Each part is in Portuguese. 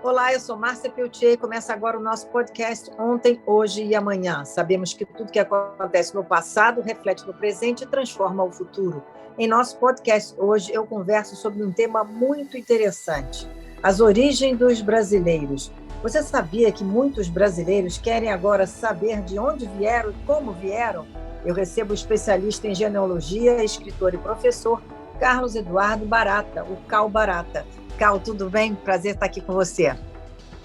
Olá, eu sou Márcia Peltier e começa agora o nosso podcast Ontem, Hoje e Amanhã. Sabemos que tudo que acontece no passado reflete no presente e transforma o futuro. Em nosso podcast hoje eu converso sobre um tema muito interessante, as origens dos brasileiros. Você sabia que muitos brasileiros querem agora saber de onde vieram e como vieram? Eu recebo o especialista em genealogia, escritor e professor Carlos Eduardo Barata, o Cal Barata. Cal, tudo bem? Prazer estar aqui com você.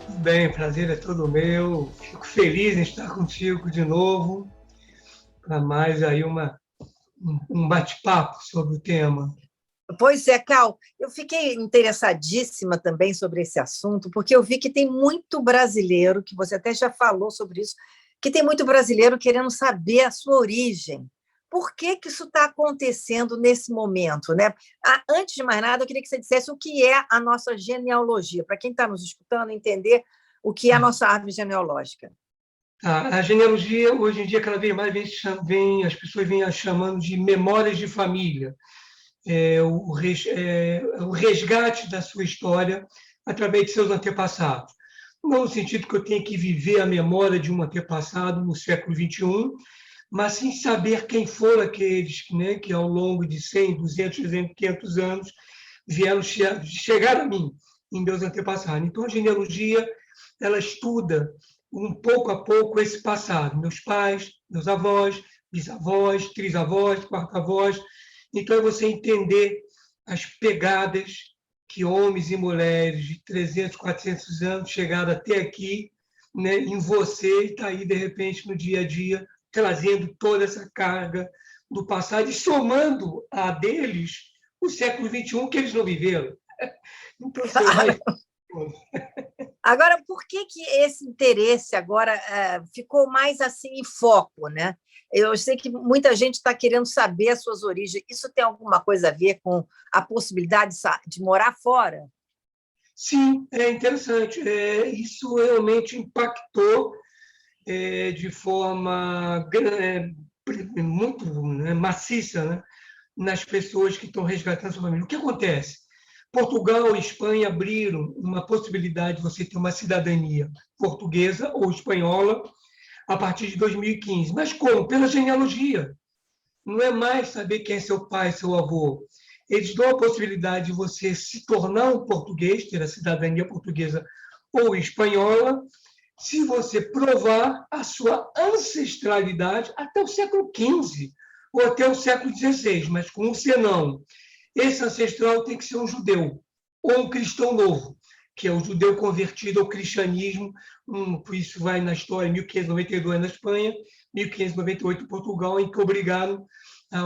Tudo bem, prazer é todo meu. Fico feliz em estar contigo de novo para mais aí um bate-papo sobre o tema. Pois é, Cal, eu fiquei interessadíssima também sobre esse assunto, porque eu vi que tem muito brasileiro, que você até já falou sobre isso, que tem muito brasileiro querendo saber a sua origem. Por que isso está acontecendo nesse momento, né? Antes de mais nada, eu queria que você dissesse o que é a nossa genealogia, para quem está nos escutando entender o que é a nossa árvore genealógica. A genealogia, hoje em dia, cada vez mais as pessoas vêm a chamando de memórias de família. O resgate da sua história através de seus antepassados. Não no sentido que eu tenho que viver a memória de um antepassado no século XXI, mas sim saber quem foram aqueles, né, que ao longo de 100, 200, 300, 500 anos chegaram a mim, em meus antepassados. Então, a genealogia ela estuda um pouco a pouco esse passado, meus pais, meus avós, bisavós, trisavós, quartavós. Então, é você entender as pegadas que homens e mulheres de 300, 400 anos chegaram até aqui, né, em você, e está aí, de repente, no dia a dia, trazendo toda essa carga do passado e somando a deles o século XXI que eles não viveram. Então, você vai... Agora, por que esse interesse agora ficou mais assim em foco, né? Eu sei que muita gente está querendo saber as suas origens. Isso tem alguma coisa a ver com a possibilidade de morar fora? Sim, é interessante. Isso realmente impactou de forma muito, né, maciça, né, nas pessoas que estão resgatando a sua família. O que acontece? Portugal e Espanha abriram uma possibilidade de você ter uma cidadania portuguesa ou espanhola a partir de 2015. Mas como? Pela genealogia. Não é mais saber quem é seu pai, seu avô. Eles dão a possibilidade de você se tornar um português, ter a cidadania portuguesa ou espanhola, se você provar a sua ancestralidade até o século XV ou até o século XVI, mas com um senão. Esse ancestral tem que ser um judeu ou um cristão novo, que é o judeu convertido ao cristianismo. Isso vai na história, 1592 na Espanha, 1598 em Portugal, em que obrigaram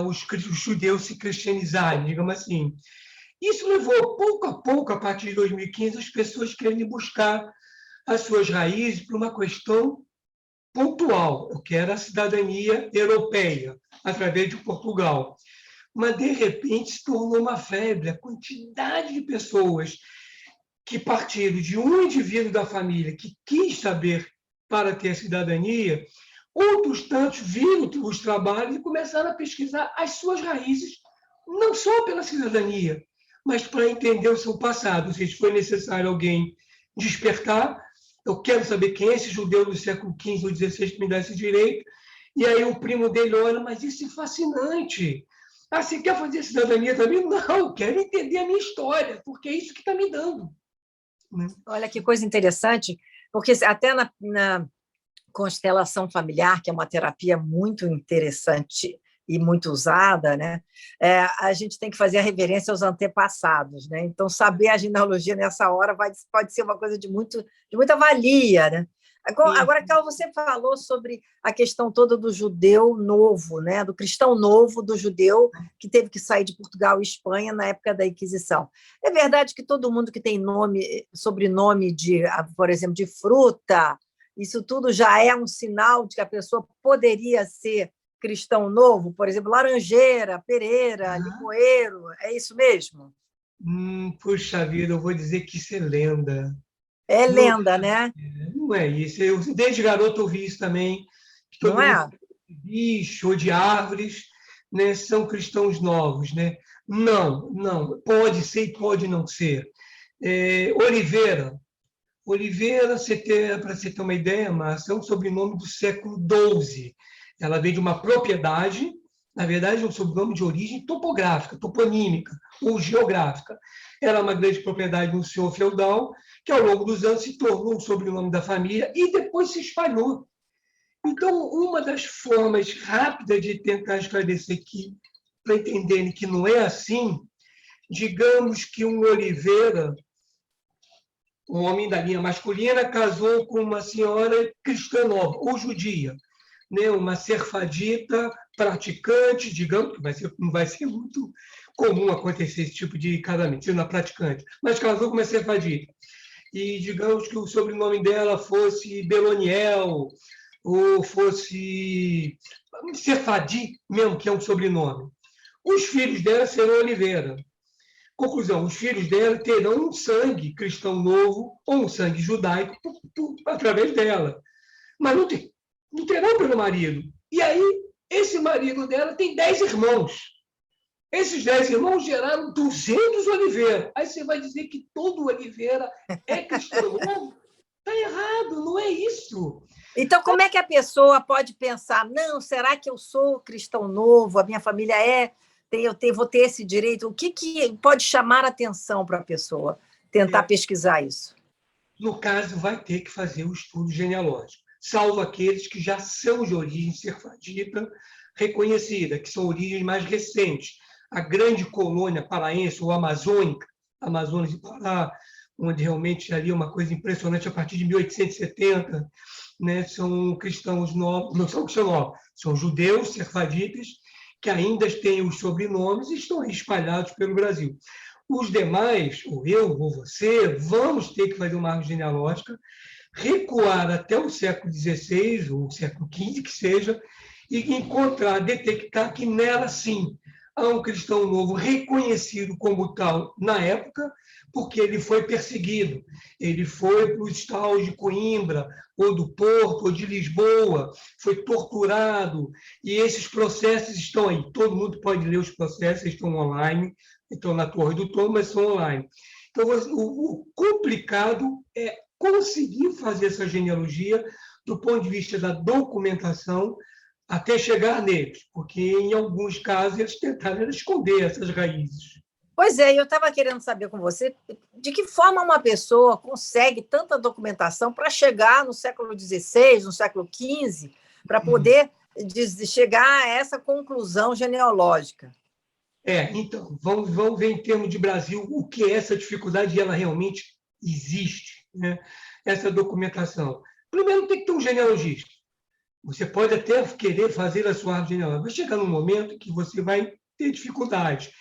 os judeus a se cristianizarem, digamos assim. Isso levou, pouco a pouco, a partir de 2015, as pessoas querem buscar as suas raízes para uma questão pontual, que era a cidadania europeia, através de Portugal. Mas, de repente, se tornou uma febre. A quantidade de pessoas que partiram de um indivíduo da família que quis saber para ter a cidadania, outros tantos viram os trabalhos e começaram a pesquisar as suas raízes, não só pela cidadania, mas para entender o seu passado. Ou seja, foi necessário alguém despertar. Eu quero saber quem é esse judeu do século XV ou XVI que me dá esse direito. E aí o primo dele olha, mas isso é fascinante. Ah, você quer fazer cidadania também? Não, quero entender a minha história, porque é isso que está me dando. Olha que coisa interessante, porque até na constelação familiar, que é uma terapia muito interessante e muito usada, né? A gente tem que fazer a reverência aos antepassados, né? Então, saber a genealogia nessa hora pode ser uma coisa de muita valia, né? Agora, Carl, você falou sobre a questão toda do judeu novo, né? Do cristão novo, do judeu que teve que sair de Portugal e Espanha na época da Inquisição. É verdade que todo mundo que tem sobrenome por exemplo, de fruta, isso tudo já é um sinal de que a pessoa poderia ser cristão novo? Por exemplo, Laranjeira, Pereira, Limoeiro, é isso mesmo? Puxa vida, eu vou dizer que isso é lenda. É lenda, né? Não é isso. Eu, desde garoto, ouvi isso também, que todo Não é? mundo de bicho ou de árvores, né, são cristãos novos. Né? Não, pode ser e pode não ser. Oliveira, para você ter uma ideia, Márcia, é um sobrenome do século XII. Ela vem de uma propriedade, na verdade, é um sobrenome de origem topográfica, toponímica ou geográfica. Era uma grande propriedade de um senhor feudal, que ao longo dos anos se tornou o sobrenome da família e depois se espalhou. Então, uma das formas rápidas de tentar esclarecer aqui, para entenderem que não é assim, digamos que um Oliveira, um homem da linha masculina, casou com uma senhora cristã nova, ou judia, né? Uma serfadita praticante, digamos, que não vai ser muito comum acontecer esse tipo de casamento, sendo uma praticante, mas casou com uma serfadita. E digamos que o sobrenome dela fosse Beloniel, ou fosse Sefadi mesmo, que é um sobrenome. Os filhos dela serão Oliveira. Conclusão, os filhos dela terão um sangue cristão novo ou um sangue judaico através dela. Mas não terão pelo marido. E aí, esse marido dela tem 10 irmãos. Esses 10 irmãos geraram 200 Oliveira. Aí você vai dizer que todo Oliveira é cristão. Está errado, não é isso. Então, como é que a pessoa pode pensar, não, será que eu sou cristão novo, a minha família vou ter esse direito? O que pode chamar a atenção para a pessoa tentar pesquisar isso? No caso, vai ter que fazer o estudo genealógico, salvo aqueles que já são de origem serfadita reconhecida, que são origens mais recentes. A grande colônia paraense ou amazônica, Amazonas de Pará, onde realmente ali é uma coisa impressionante a partir de 1870, né, são cristãos novos, não são cristãos novos, são judeus serfaditas que ainda têm os sobrenomes e estão espalhados pelo Brasil. Os demais, ou eu, ou você, vamos ter que fazer uma árvore genealógica, recuar até o século XVI, ou século XV, que seja, e encontrar, detectar que nela, sim, há um cristão novo reconhecido como tal na época, porque ele foi perseguido. Ele foi para os estados de Coimbra, ou do Porto, ou de Lisboa, foi torturado, e esses processos estão aí. Todo mundo pode ler os processos, estão online, estão na Torre do Tom, mas são online. Então, o complicado é conseguir fazer essa genealogia do ponto de vista da documentação, até chegar neles, porque, em alguns casos, eles tentaram esconder essas raízes. Pois é, eu estava querendo saber com você de que forma uma pessoa consegue tanta documentação para chegar no século XVI, no século XV, para poder chegar a essa conclusão genealógica. Então, vamos ver em termos de Brasil o que é essa dificuldade, e ela realmente existe, né? Essa documentação. Primeiro, tem que ter um genealogista. Você pode até querer fazer a sua árvore genealógica, vai chegar num momento que você vai ter dificuldade.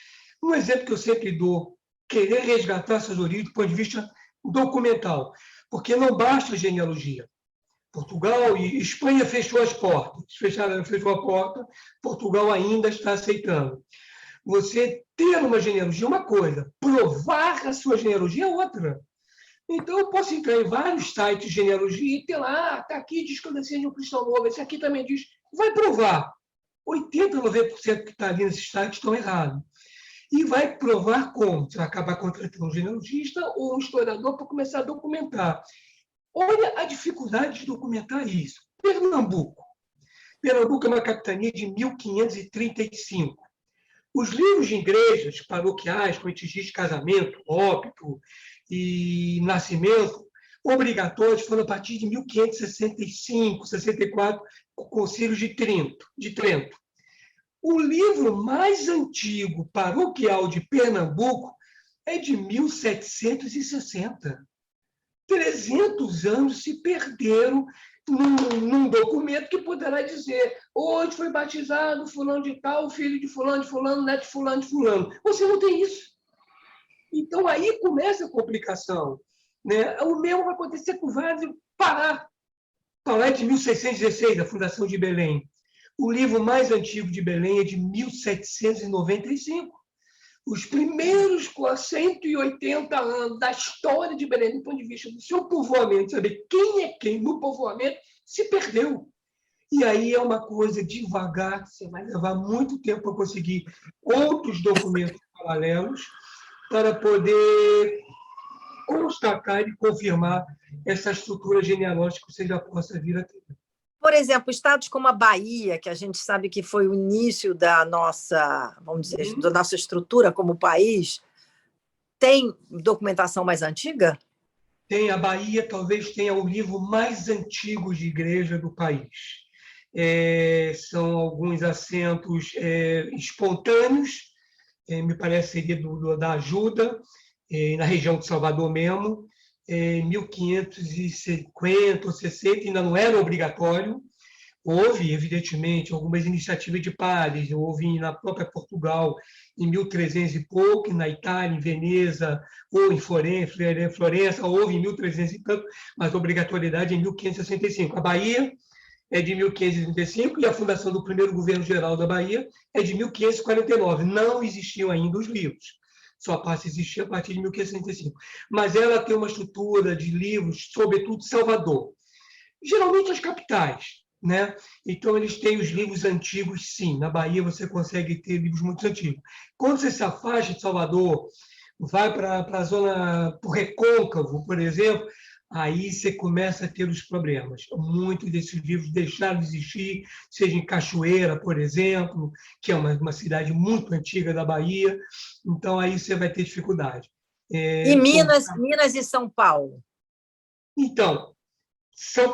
Um exemplo que eu sempre dou, querer resgatar essas origens do ponto de vista documental, porque não basta a genealogia. Portugal e Espanha fechou as portas, fechou a porta, Portugal ainda está aceitando. Você ter uma genealogia é uma coisa, provar a sua genealogia é outra. Então, eu posso entrar em vários sites de genealogia e ter lá, está aqui, diz que eu desci de um cristão novo, esse aqui também diz, vai provar. 80%, 90% que está ali nesse site estão errados. E vai provar como? Você vai acabar contratando um genealogista ou um historiador para começar a documentar. Olha a dificuldade de documentar isso. Pernambuco. Pernambuco é uma capitania de 1535. Os livros de igrejas paroquiais, com registro de casamento, óbito e nascimento, obrigatórios foram a partir de 1565, 64, com o Concílio de Trento. O livro mais antigo paroquial de Pernambuco é de 1760. 300 anos se perderam num documento que poderá dizer hoje foi batizado fulano de tal, filho de fulano, neto de fulano. Você não tem isso. Então, aí começa a complicação, né? O mesmo vai acontecer com vários. Pará é de 1616, a fundação de Belém. O livro mais antigo de Belém é de 1795. Os primeiros 180 anos da história de Belém, do ponto de vista do seu povoamento, saber quem é quem no povoamento, se perdeu. E aí é uma coisa devagar, que você vai levar muito tempo para conseguir outros documentos paralelos para poder constatar e confirmar essa estrutura genealógica que você já possa vir a ter. Por exemplo, estados como a Bahia, que a gente sabe que foi o início da nossa, vamos dizer, da nossa estrutura como país, tem documentação mais antiga? Tem a Bahia, talvez tenha o livro mais antigo de igreja do país. São alguns assentos espontâneos, me parece seria da Ajuda, na região de Salvador mesmo, 1550 ou 60, ainda não era obrigatório. Houve, evidentemente, algumas iniciativas de padres, houve na própria Portugal, em 1300 e pouco, na Itália, em Veneza, ou em Florença, houve em 1300 e tanto, mas a obrigatoriedade é em 1565. A Bahia é de 1535 e a fundação do primeiro governo geral da Bahia é de 1549. Não existiam ainda os livros, só passa a existir a partir de 1565. Mas ela tem uma estrutura de livros, sobretudo de Salvador, geralmente as capitais, né? Então, eles têm os livros antigos, sim. Na Bahia, você consegue ter livros muito antigos. Quando você se afasta de Salvador, vai para a zona, para o Recôncavo, por exemplo, aí você começa a ter os problemas. Muitos desses livros deixaram de existir, seja em Cachoeira, por exemplo, que é uma cidade muito antiga da Bahia. Então, aí você vai ter dificuldade. E Minas e São Paulo? Então, São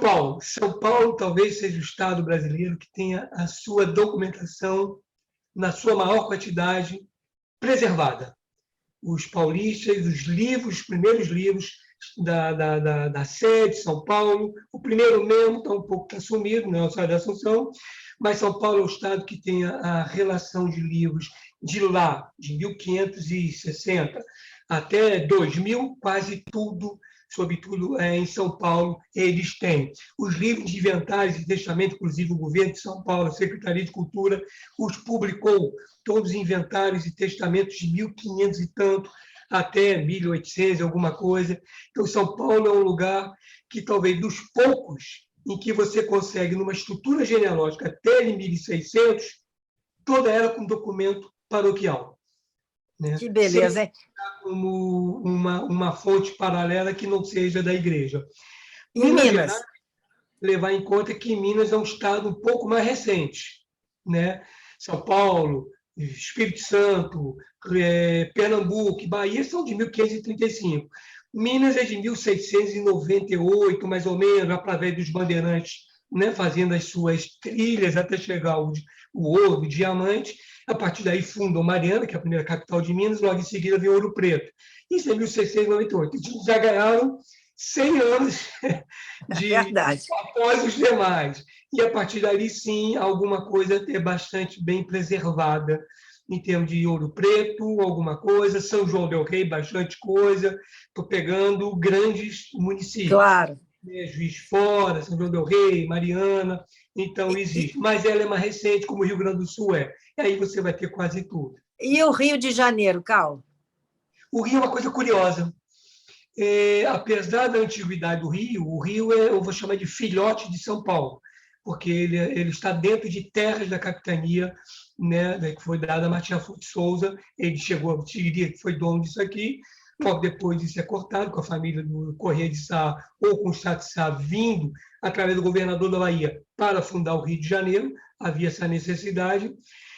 Paulo talvez seja o estado brasileiro que tenha a sua documentação na sua maior quantidade preservada. Os paulistas, os primeiros livros da sede de São Paulo, o primeiro mesmo está um pouco sumido, não é o Estado da Assunção, mas São Paulo é o estado que tem a relação de livros de lá, de 1560 até 2000, quase tudo, sobretudo em São Paulo, eles têm. Os livros de inventários e testamento, inclusive o governo de São Paulo, a Secretaria de Cultura, os publicou todos os inventários e testamentos de 1500 e tanto, até 1800, alguma coisa. Então, São Paulo é um lugar que talvez dos poucos em que você consegue, numa estrutura genealógica até 1600, toda ela com documento paroquial. Né? Que beleza, hein? Como uma fonte paralela que não seja da igreja. Em Minas Minas? Gerais, levar em conta que Minas é um estado um pouco mais recente. Né? São Paulo, Espírito Santo, Pernambuco, Bahia são de 1535. Minas é de 1698, mais ou menos, através dos bandeirantes, né, fazendo as suas trilhas até chegar o ouro, o diamante. A partir daí fundam Mariana, que é a primeira capital de Minas, logo em seguida vem Ouro Preto. Isso é 1698. Já ganharam 100 anos após os demais. E a partir dali, sim, alguma coisa é bastante bem preservada em termos de Ouro Preto, alguma coisa, São João del Rei, bastante coisa. Estou pegando grandes municípios. Claro. Juiz de Fora, São João del Rei, Mariana, então existe. Mas ela é mais recente, como o Rio Grande do Sul é. E aí você vai ter quase tudo. E o Rio de Janeiro, Cal? O Rio é uma coisa curiosa. Apesar da antiguidade do Rio, o Rio eu vou chamar de filhote de São Paulo, porque ele está dentro de terras da capitania, né, que foi dada a Martim Afonso de Souza. Ele chegou, diria que foi dono disso aqui. Logo depois isso é cortado com a família do Corrêa de Sá ou com o Estado de Sá vindo através do governador da Bahia para fundar o Rio de Janeiro. Havia essa necessidade.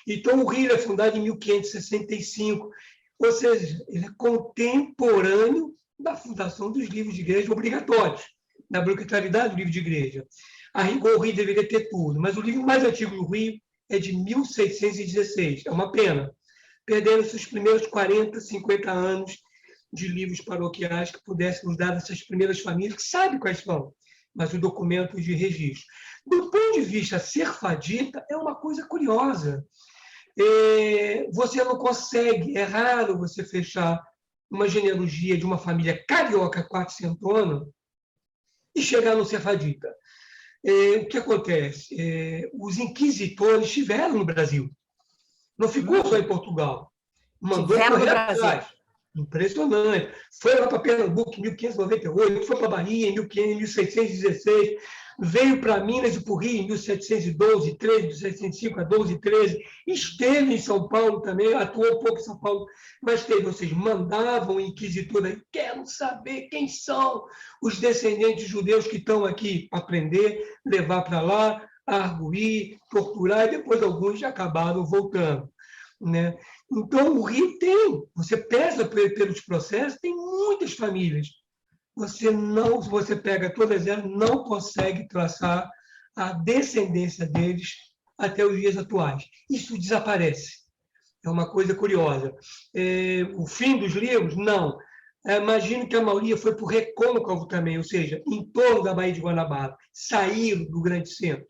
Então, o Rio é fundado em 1565, ou seja, ele é contemporâneo da fundação dos livros de igreja obrigatórios, da obrigatoriedade do livro de igreja. A rigor, o Rio deveria ter tudo, mas o livro mais antigo do Rio é de 1616. É uma pena. Perderam-se os primeiros 40, 50 anos de livros paroquiais que pudessem nos dar essas primeiras famílias, que sabem quais são, mas o documento de registro. Do ponto de vista serfadita, é uma coisa curiosa. Você não consegue, é raro você fechar uma genealogia de uma família carioca quatrocentona e chegar no serfadita. O que acontece? Os inquisitores estiveram no Brasil. Não ficou só em Portugal. Mandou correr atrás. Impressionante. Foi lá para Pernambuco em 1598, foi para a Bahia em 1616. veio para Minas e para o Rio em 1712, 13, 1705 a 12, 13, esteve em São Paulo também, atuou um pouco em São Paulo, mas teve, ou seja, mandavam o inquisitor aí, quero saber quem são os descendentes judeus que estão aqui para aprender, levar para lá, arguir, torturar, e depois alguns já acabaram voltando, né? Então, o Rio tem, você pesa pelos processos, tem muitas famílias. Se você pega todas elas, não consegue traçar a descendência deles até os dias atuais. Isso desaparece. É uma coisa curiosa. O fim dos livros, não. Imagino que a maioria foi para o recôncavo também, ou seja, em torno da Baía de Guanabara, saíram do grande centro.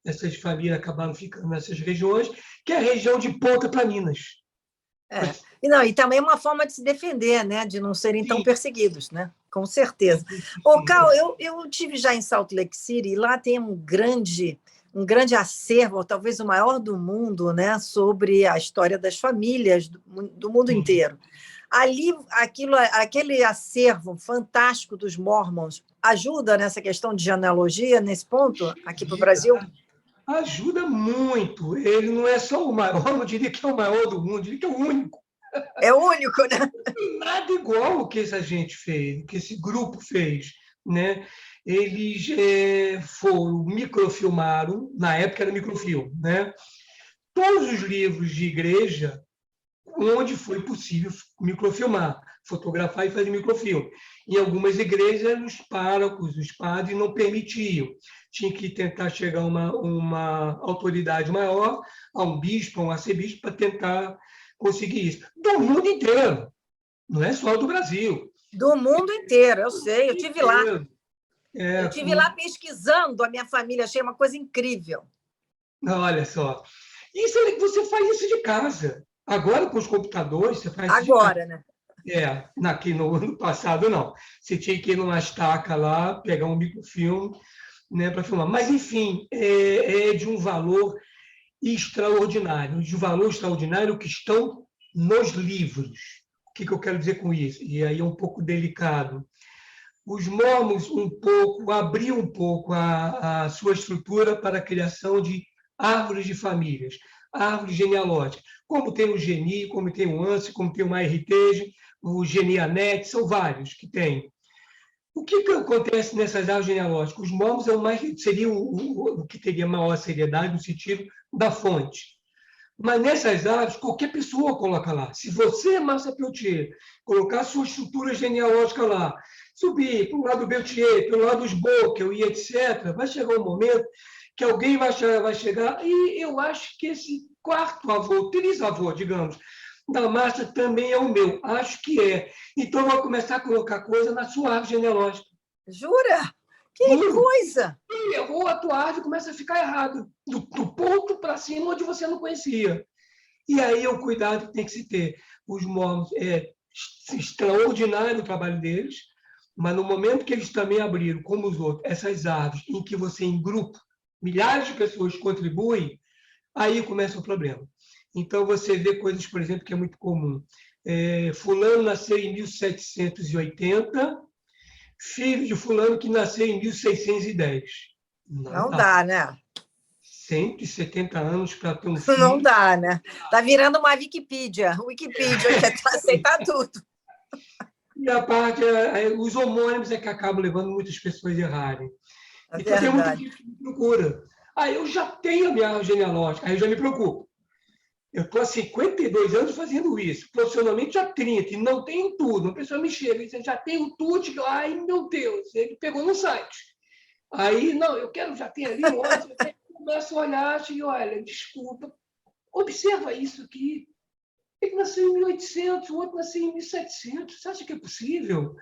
Essas famílias acabaram ficando nessas regiões, que é a região de ponta para Minas. E não, e também uma forma de se defender, né? De não serem tão Sim. perseguidos, né? Com certeza. Ô, Cal, eu tive já em Salt Lake City, e lá tem um grande acervo, talvez o maior do mundo, né? Sobre a história das famílias do mundo inteiro. Ali, aquele acervo fantástico dos Mormons ajuda nessa questão de genealogia, nesse ponto, aqui para o Brasil? Ajuda muito. Ele não é só o maior, eu não diria que é o maior do mundo, eu diria que é o único. É único, né? Nada igual o que essa gente fez, o que esse grupo fez, né? Eles microfilmaram, na época era microfilme, né? Todos os livros de igreja, onde foi possível microfilmar, fotografar e fazer microfilme. Em algumas igrejas, os párocos, os padres não permitiam. Tinha que tentar chegar a uma autoridade maior, a um bispo, a um arcebispo, para tentar conseguir isso. Do mundo inteiro, não é só do Brasil. Do mundo inteiro, eu sei, eu estive lá. Eu estive lá pesquisando a minha família, achei uma coisa incrível. Olha só. Isso, você faz isso de casa. Agora, com os computadores, você faz isso agora, né? Aqui no ano passado, não. Você tinha que ir numa estaca lá, pegar um microfilme, né, para filmar. Mas, enfim, é de um valor extraordinário. De um valor extraordinário que estão nos livros. O que eu quero dizer com isso? E aí é um pouco delicado. Os mormons abriam um pouco a sua estrutura para a criação de árvores de famílias, árvores genealógicas, como tem o GENI, como tem o ANSI, como tem o MyHeritage, o GeniaNet, são vários que tem. O que acontece nessas árvores genealógicas? Os mormons seria o que teria maior seriedade no sentido da fonte. Mas nessas árvores, qualquer pessoa coloca lá. Se você, Márcia Peltier, colocar a sua estrutura genealógica lá, subir para o lado do Peltier, pelo lado dos Bokel e etc., vai chegar um momento que alguém vai chegar, e eu acho que esse quarto avô, trisavô, digamos, da Márcia também é o meu. Acho que é. Então, vai começar a colocar coisa na sua árvore genealógica. Jura? Que coisa! Ou a tua árvore começa a ficar errado, do ponto para cima onde você não conhecia. E aí é o cuidado que tem que se ter. Os mormons, é extraordinário o trabalho deles, mas no momento que eles também abriram, como os outros, essas árvores em que você, em grupo, milhares de pessoas contribuem, aí começa o problema. Então, você vê coisas, por exemplo, que é muito comum. Fulano nasceu em 1780, filho de fulano que nasceu em 1610. Não dá, né? 170 anos para ter um filho. Não dá, né? Está virando uma Wikipedia quer aceitar tudo. E a parte, os homônimos é que acabam levando muitas pessoas a errarem. Então, tem muita gente que me procura. Eu já tenho a minha árvore genealógica, aí eu já me preocupo. Eu estou há 52 anos fazendo isso, profissionalmente já 30, e não tenho tudo. Uma pessoa me chega e diz, já tenho tudo, ai, meu Deus, ele pegou no site. Aí, não, eu quero, já ter ali, olha, começa a olhar e olha, desculpa, observa isso aqui. Ele nasceu em 1800, o outro nasceu em 1700, você acha que é possível?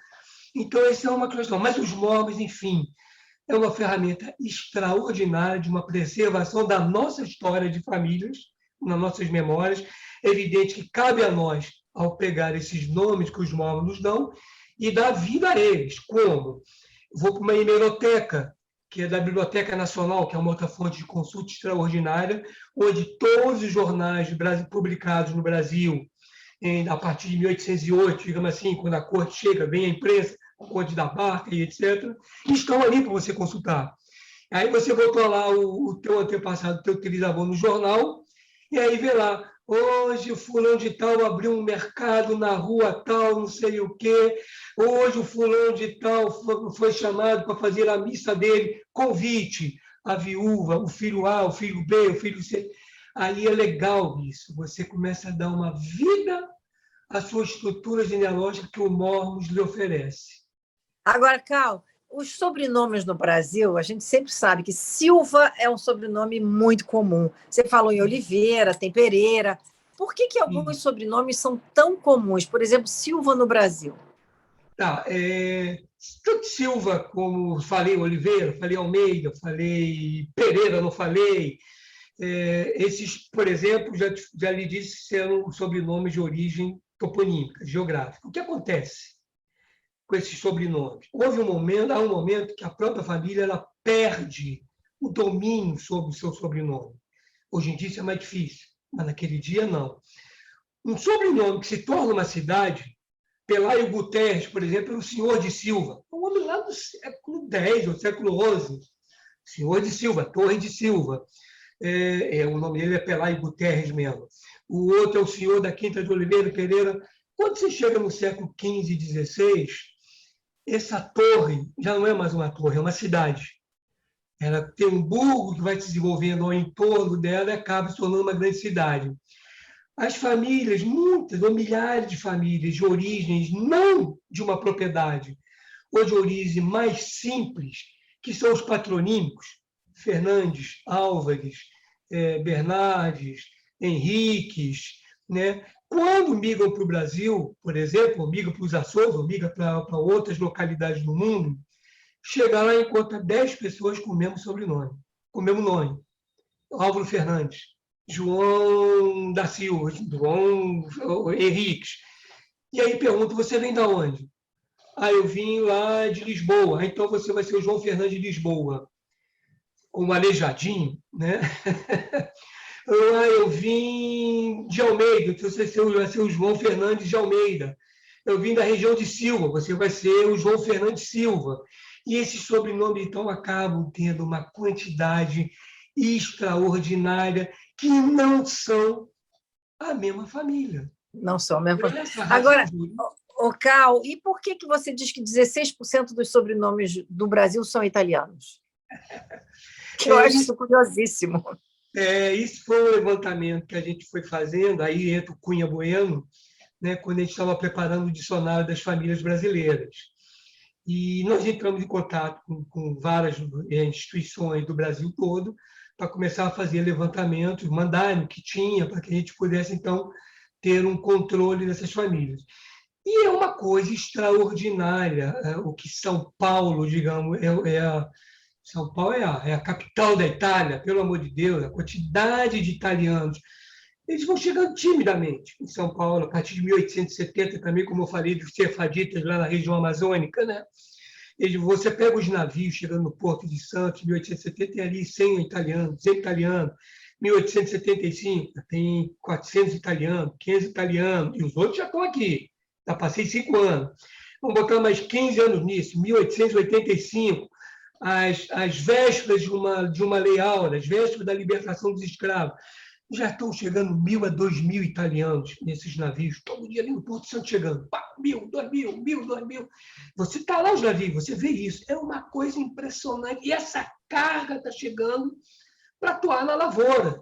Então, essa é uma questão. Mas os mormons, enfim, é uma ferramenta extraordinária de uma preservação da nossa história de famílias, nas nossas memórias. É evidente que cabe a nós, ao pegar esses nomes que os mormons nos dão, e dar vida a eles. Como? Vou para uma hemeroteca, que é da Biblioteca Nacional, que é uma outra fonte de consulta extraordinária, onde todos os jornais publicados no Brasil, a partir de 1808, digamos assim, quando a corte chega, vem a imprensa, o Conde da Barca e etc., estão ali para você consultar. Aí você botou lá o teu antepassado, o teu trisavô no jornal, e aí vê lá, hoje o fulano de tal abriu um mercado na rua tal, não sei o quê, hoje o fulano de tal foi chamado para fazer a missa dele, convite, a viúva, o filho A, o filho B, o filho C. Aí é legal isso, você começa a dar uma vida à sua estrutura genealógica que o Mormons lhe oferece. Agora, Cal, os sobrenomes no Brasil, a gente sempre sabe que Silva é um sobrenome muito comum. Você falou em Oliveira, tem Pereira. Por que alguns sobrenomes são tão comuns? Por exemplo, Silva no Brasil. Tá, tanto Silva como falei Oliveira, falei Almeida, falei Pereira, não falei. Esses, por exemplo, já lhe disse que eram sobrenomes de origem toponímica, geográfica. O que acontece com esses sobrenomes? Há um momento que a própria família ela perde o domínio sobre o seu sobrenome. Hoje em dia isso é mais difícil, mas naquele dia não. Um sobrenome que se torna uma cidade, Pelaio Guterres, por exemplo, era o senhor de Silva, um homem lá do século X ou século XI. Senhor de Silva, Torre de Silva. O nome dele é Pelaio Guterres mesmo. O outro é o senhor da Quinta de Oliveira Pereira. Quando você chega no século XV e XVI, essa torre já não é mais uma torre, é uma cidade. Ela tem um burgo que vai se desenvolvendo ao entorno dela e acaba se tornando uma grande cidade. As famílias, muitas ou milhares de famílias de origens não de uma propriedade, ou de origem mais simples, que são os patronímicos, Fernandes, Álvares, Bernardes, Henriques, né? Quando migram para o Brasil, por exemplo, ou migram para os Açores, ou migram para outras localidades do mundo, chega lá e encontra 10 pessoas com o mesmo sobrenome, com o mesmo nome. Álvaro Fernandes, João da Silva, João Henriques. E aí pergunta, você vem de onde? Eu vim lá de Lisboa. Então você vai ser o João Fernandes de Lisboa. Com um aleijadinho, né? Eu vim de Almeida, então você vai ser o João Fernandes de Almeida. Eu vim da região de Silva, você vai ser o João Fernandes Silva. E esses sobrenomes, então, acabam tendo uma quantidade extraordinária que não são a mesma família. Não são a mesma família. Agora, Cal, e por que você diz que 16% dos sobrenomes do Brasil são italianos? Que eu acho isso curiosíssimo. Isso foi um levantamento que a gente foi fazendo, aí entra o Cunha Bueno, né, quando a gente estava preparando o dicionário das famílias brasileiras. E nós entramos em contato com várias instituições do Brasil todo para começar a fazer levantamentos, mandarem o que tinha, para que a gente pudesse, então, ter um controle dessas famílias. E é uma coisa extraordinária o que São Paulo, digamos, São Paulo é a capital da Itália, pelo amor de Deus, a quantidade de italianos. Eles vão chegando timidamente em São Paulo, a partir de 1870, também, como eu falei, dos sefaditas lá na região amazônica, né? Você pega os navios chegando no Porto de Santos, 1870, tem ali 100 italianos, 200 italianos. 1875, tem 400 italianos, 500 italianos, e os outros já estão aqui. Já passei 5 anos. Vamos botar mais 15 anos nisso, 1885, as vésperas de uma lei áurea, as vésperas da libertação dos escravos. Já estão chegando 1.000 a 2.000 italianos nesses navios, todo dia ali no Porto de Santos chegando. 1.000, 2.000, 1.000, 2.000. Você está lá os navios, você vê isso. É uma coisa impressionante. E essa carga está chegando para atuar na lavoura,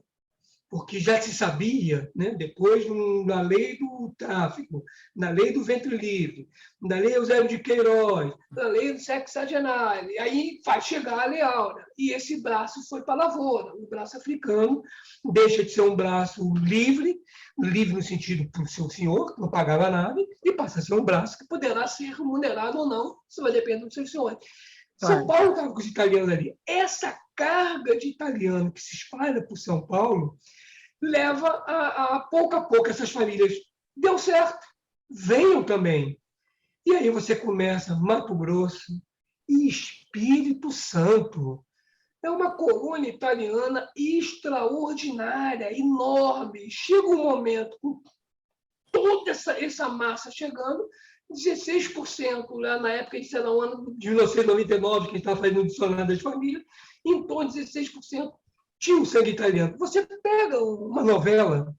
porque já se sabia, né, depois na lei do tráfico, na lei do ventre livre, na lei Eusébio de Queiroz, na lei do sexagenário, e aí vai chegar a Lei Áurea, e esse braço foi para a lavoura. O braço africano deixa de ser um braço livre no sentido para o seu senhor, que não pagava nada, e passa a ser um braço que poderá ser remunerado ou não, isso vai depender do seu senhor. São Paulo estava com os italianos ali. Essa carga de italiano que se espalha por São Paulo leva a pouco essas famílias. Deu certo, venham também. E aí você começa Mato Grosso e Espírito Santo. É uma colônia italiana extraordinária, enorme. Chega um momento, com toda essa massa chegando, 16% lá na época, isso era o ano de 1999, que a gente estava fazendo o dicionário das famílias, em torno de 16% tinham sangue italiano. Você pega uma novela,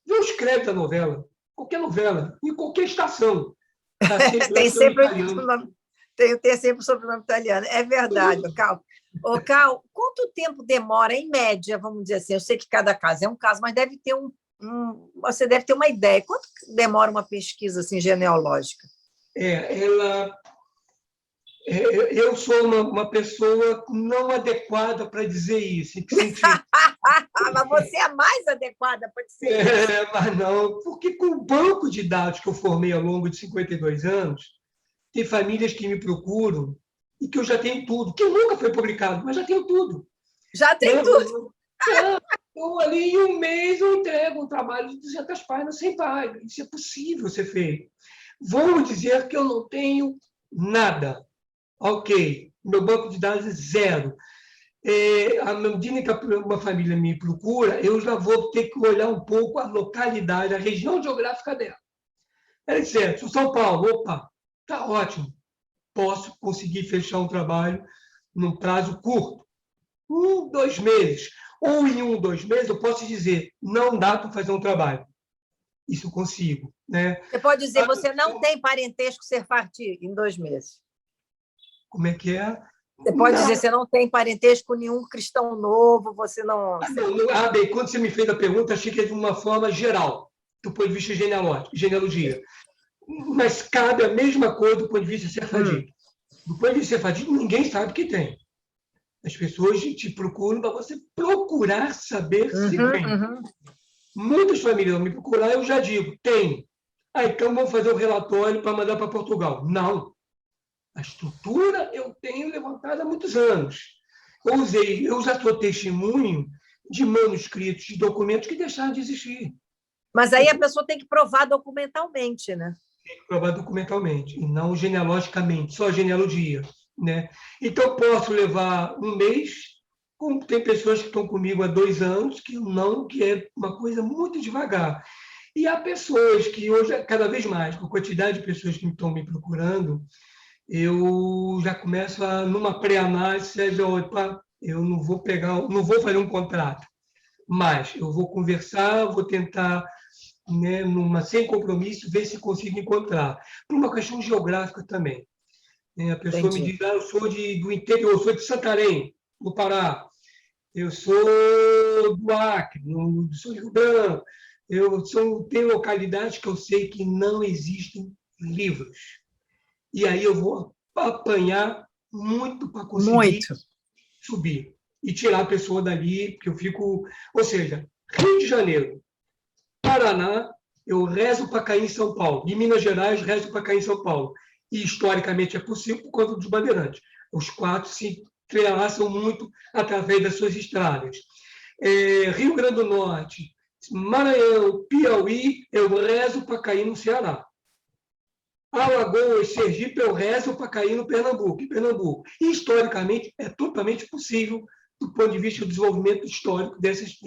vê os créditos da novela, qualquer novela, em qualquer estação, está sempre lá Tem sangue sempre italiano. tem sempre o sobrenome italiano. É verdade, Cal. Ô, Cal, quanto tempo demora, em média, vamos dizer assim? Eu sei que cada caso é um caso, mas deve ter você deve ter uma ideia. Quanto demora uma pesquisa assim, genealógica? Eu sou uma pessoa não adequada para dizer isso. Em que sentido? Mas você é a mais adequada para dizer isso. Mas não, porque com o banco de dados que eu formei ao longo de 52 anos, tem famílias que me procuram e que eu já tenho tudo, que nunca foi publicado, mas já tenho tudo. Já tem tudo. Eu, ali em um mês eu entrego um trabalho de 200 páginas sem paga. Isso é possível ser feito. Vamos dizer que eu não tenho nada. Ok, meu banco de dados é zero. À medida que uma família me procura, eu já vou ter que olhar um pouco a localidade, a região geográfica dela. É certo, São Paulo, opa, está ótimo. Posso conseguir fechar um trabalho num prazo curto, 2 meses. Ou em 2 meses eu posso dizer, não dá para fazer um trabalho. Isso eu consigo. Né? Você pode dizer, você não tem parentesco Serfati em 2 meses. Como é que é? Você pode dizer, você não tem parentesco nenhum cristão novo, você não... Bem, quando você me fez a pergunta, achei que é de uma forma geral, do ponto de vista genealogia. Mas cabe a mesma coisa do ponto de vista serfadi. Do ponto de vista serfadi, ninguém sabe que tem. As pessoas te procuram para você procurar saber se tem. Muitas famílias vão me procurar, eu já digo, tem. Então vamos fazer um relatório para mandar para Portugal. Não. A estrutura eu tenho levantada há muitos anos. Eu já sou testemunho de manuscritos, de documentos que deixaram de existir. Mas aí a pessoa tem que provar documentalmente, né? Tem que provar documentalmente, e não genealogicamente, só genealogia. Né? Então, posso levar um mês, como tem pessoas que estão comigo há 2 anos, que é uma coisa muito devagar. E há pessoas que hoje, cada vez mais, com a quantidade de pessoas que estão me procurando, eu já começo numa pré-análise, eu não vou fazer um contrato, mas eu vou conversar, vou tentar, né, sem compromisso, ver se consigo encontrar. Por uma questão geográfica também. A pessoa me diz, eu sou do interior, eu sou de Santarém, no Pará, eu sou do Acre, sou de Rio Branco, tenho localidades que eu sei que não existem livros. E aí eu vou apanhar muito para conseguir subir e tirar a pessoa dali, porque eu fico... Ou seja, Rio de Janeiro, Paraná, eu rezo para cair em São Paulo. Em Minas Gerais, rezo para cair em São Paulo. E, historicamente, é possível por conta dos bandeirantes. Os 4 se entrelaçam muito através das suas estradas. Rio Grande do Norte, Maranhão, Piauí, eu rezo para cair no Ceará. Alagoas, Sergipe, eu rezo para cair no Pernambuco. E, historicamente, é totalmente possível do ponto de vista do desenvolvimento histórico desses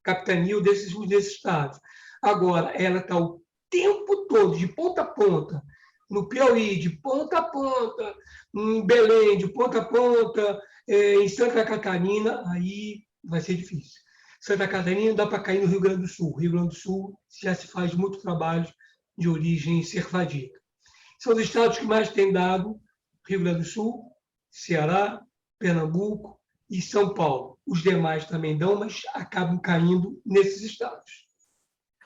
capitanias, desses estados. Agora, ela está o tempo todo, de ponta a ponta, no Piauí, de ponta a ponta, em Belém, de ponta a ponta, em Santa Catarina, aí vai ser difícil. Santa Catarina dá para cair no Rio Grande do Sul. Rio Grande do Sul já se faz muito trabalho de origem serfadica. São os estados que mais têm dado: Rio Grande do Sul, Ceará, Pernambuco e São Paulo. Os demais também dão, mas acabam caindo nesses estados.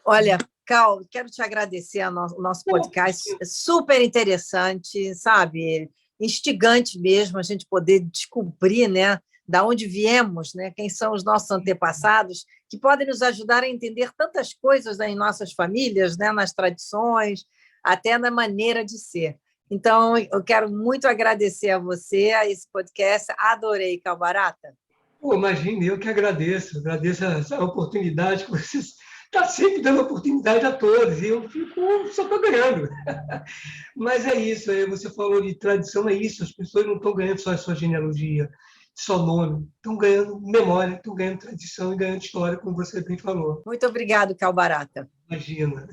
Olha, Cal, quero te agradecer o nosso podcast, super interessante, sabe? Instigante mesmo a gente poder descobrir, né, da onde viemos, né, quem são os nossos antepassados, que podem nos ajudar a entender tantas coisas em nossas famílias, né, nas tradições, até na maneira de ser. Então, eu quero muito agradecer a você, a esse podcast. Adorei, Cal Barata. Imagine, eu que agradeço essa oportunidade que vocês está sempre dando oportunidade a todos, e eu só estou ganhando. Mas é isso, você falou de tradição, é isso, as pessoas não estão ganhando só a sua genealogia, só nome, estão ganhando memória, estão ganhando tradição e ganhando história, como você bem falou. Muito obrigado, Cal Barata. Imagina.